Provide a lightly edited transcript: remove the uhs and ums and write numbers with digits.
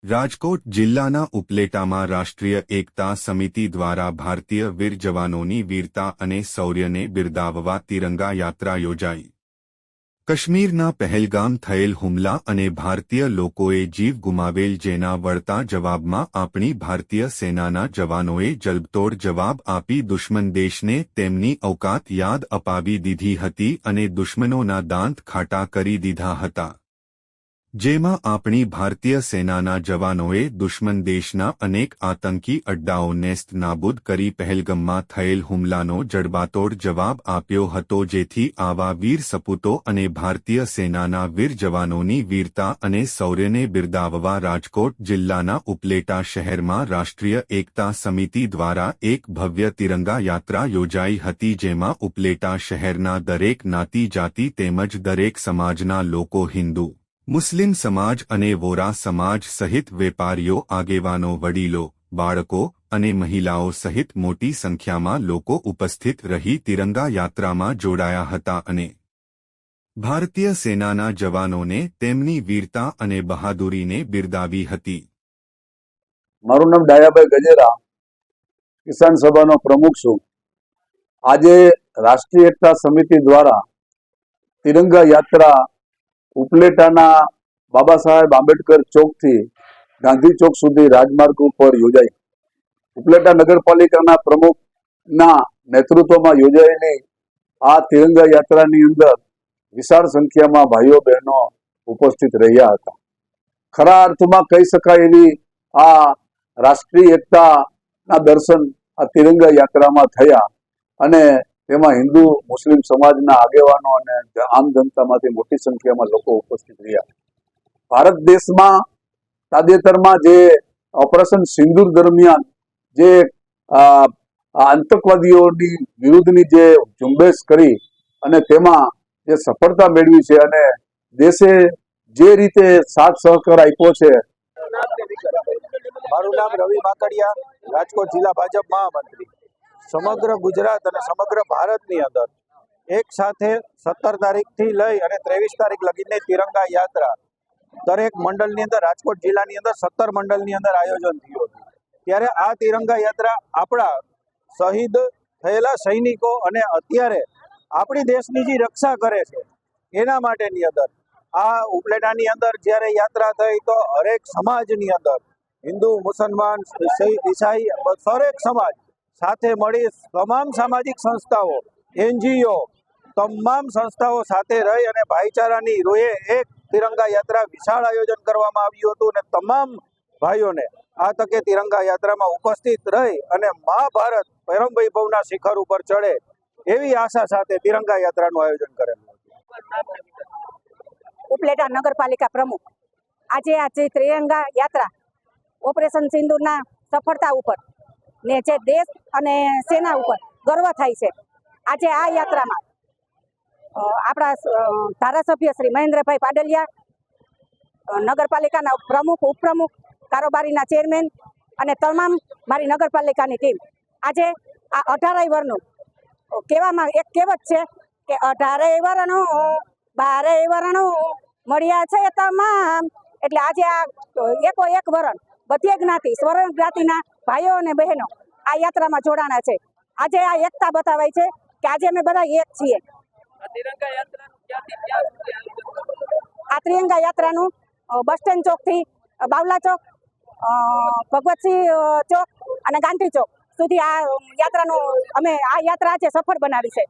રાજકોટ જિલ્લાના ઉપલેટામાં રાષ્ટ્રીય એકતા સમિતિ દ્વારા ભારતીય વીર જવાનોની વીરતા અને શૌર્યને બિરદાવવા તિરંગા યાત્રા યોજાઈ। કાશ્મીરના પહેલગામ થયેલ હુમલા અને ભારતીય લોકોએ જીવ ગુમાવેલ જેના વળતા જવાબમાં આપણી ભારતીય સેનાના જવાનોએ જલબતોડ જવાબ આપી દુશ્મન દેશને તેમની ઔકાત યાદ અપાવી દીધી હતી અને દુશ્મનોના દાંત ખાટા કરી દીધા હતા। જેમાં આપણી ભારતીય સેનાના જવાનોએ દુશ્મન દેશના અનેક આતંકી અડ્ડાઓ નેસ્ત નાબૂદ કરી પહેલગામમાં થયેલ હુમલાનો જડબાતોડ જવાબ આપ્યો હતો, જેથી આવા વીર સપૂતો અને ભારતીય સેનાના વીર જવાનોની વીરતા અને શૌર્યને બિરદાવવા રાજકોટ જિલ્લાના ઉપલેટા શહેરમાં રાષ્ટ્રીય એકતા સમિતિ દ્વારા એક ભવ્ય તિરંગા યાત્રા યોજાઈ હતી, જેમાં ઉપલેટા શહેરના દરેક જ્ઞાતિ જાતિ તેમજ દરેક સમાજના લોકો હિન્દુ, મુસ્લિમ સમાજ અને વોરા સમાજ સહિત વેપારીઓ, આગેવાનો, વડીલો, બાળકો અને મહિલાઓ સહિત મોટી સંખ્યામાં લોકો ઉપસ્થિત રહી તિરંગા યાત્રામાં જોડાયા હતા અને ભારતીય સેનાના જવાનોને તેમની વીરતા અને બહાદુરીને બિરદાવી હતી। મારું નામ ડાયાભાઈ ગજેરા, કિસાન સભાનો પ્રમુખ છું। આજે રાષ્ટ્રીય એકતા સમિતિ દ્વારા તિરંગા યાત્રા ઉપલેટાના બાબા સાહેબ આંબેડકર ચોકથી ગાંધી ચોક સુધી રાજમાર્ગ ઉપર યોજાઈ। ઉપલેટા નગરપાલિકાના પ્રમુખના નેતૃત્વમાં યોજાયેલી આ તિરંગા યાત્રાની અંદર વિશાળ સંખ્યામાં ભાઈઓ બહેનો ઉપસ્થિત રહ્યા હતા। ખરા અર્થમાં કહી શકાય એવી આ રાષ્ટ્રીય એકતાના દર્શન આ તિરંગા યાત્રામાં થયા અને તેમાં હિન્દુ મુસ્લિમ સમાજના આગેવાનો અને આમ જનતામાંથી મોટી સંખ્યામાં લોકો ઉપસ્થિત રહ્યા। ભારત દેશમાં તાજેતરમાં જે ઓપરેશન સિંદૂર દરમિયાન જે આતંકવાદીઓની વિરુદ્ધની જે ઝુંબેશ કરી અને તેમાં જે સફળતા મેળવી છે અને દેશે જે રીતે સાથ સહકાર આપ્યો છે। મારું નામ રવિ માકડિયા, રાજકોટ જિલ્લા ભાજપ મહામંત્રી। સમગ્ર ગુજરાત અને સમગ્ર ભારતની અંદર એક સાથે 17 તારીખથી લઈ અને 23 તારીખ લગીની તિરંગા યાત્રા દરેક મંડળની અંદર, રાજકોટ જિલ્લાની અંદર 17 મંડળની અંદર આયોજન થયું હતું। ત્યારે આ તિરંગા યાત્રા આપણા શહીદ થયેલા સૈનિકો અને અત્યારે આપણી દેશની જે રક્ષા કરે છે એના માટેની અંદર આ ઉપલેટાની અંદર જ્યારે યાત્રા થઈ તો હરેક સમાજની અંદર હિન્દુ, મુસલમાન, ઈસાઈ દરેક સમાજ સાથે મળી તમામ સામાજિક સંસ્થાઓ, NGO તમામ સંસ્થાઓ સાથે રહી અને ભાઈચારાની રૂએ એક તિરંગા યાત્રા વિશાળ આયોજન કરવામાં આવ્યું હતું અને તમામ ભાઈઓને આ તકે તિરંગા યાત્રામાં ઉપસ્થિત રહી અને મહાભારત પરમ વૈભવના શિખર ઉપર ચડે એવી આશા સાથે તિરંગા યાત્રાનું આયોજન કરેલું હતું। ઉપલેટા નગરપાલિકા પ્રમુખ, આજે આ જે તિરંગા યાત્રા ઓપરેશન સિંદૂરના સફળતા ઉપર ને જે દેશ અને સેના ઉપર ગર્વ થાય છે, આજે આ યાત્રામાં આપણા ધારાસભ્ય શ્રી મહેન્દ્રભાઈ પાડલિયા, નગરપાલિકાના પ્રમુખ, ઉપપ્રમુખ, કારોબારીના ચેરમેન અને તમામ મારી નગરપાલિકાની ટીમ આજે આ 18 વર્ષનું કહેવામાં એક કહેવત છે કે 18 વર્ષનું 12 વર્ષનું મળ્યા છે તમામ, એટલે આજે આ એકો એક વરણ બધી જ્ઞાતિ, સ્વર્ણ જ્ઞાતિના ભાઈઓ અને બહેનો આ યાત્રામાં જોડાણા છે। આજે આ એકતા બતાવાય છે કે આજે અમે બધા એક છીએ। આ તિરંગા યાત્રાનું બસ સ્ટેન્ડ ચોકથી બાવલા ચોક, ભગવતસિંહ ચોક અને ગાંધી ચોક સુધી આ યાત્રાનું અમે આ યાત્રા આજે સફળ બનાવી છે।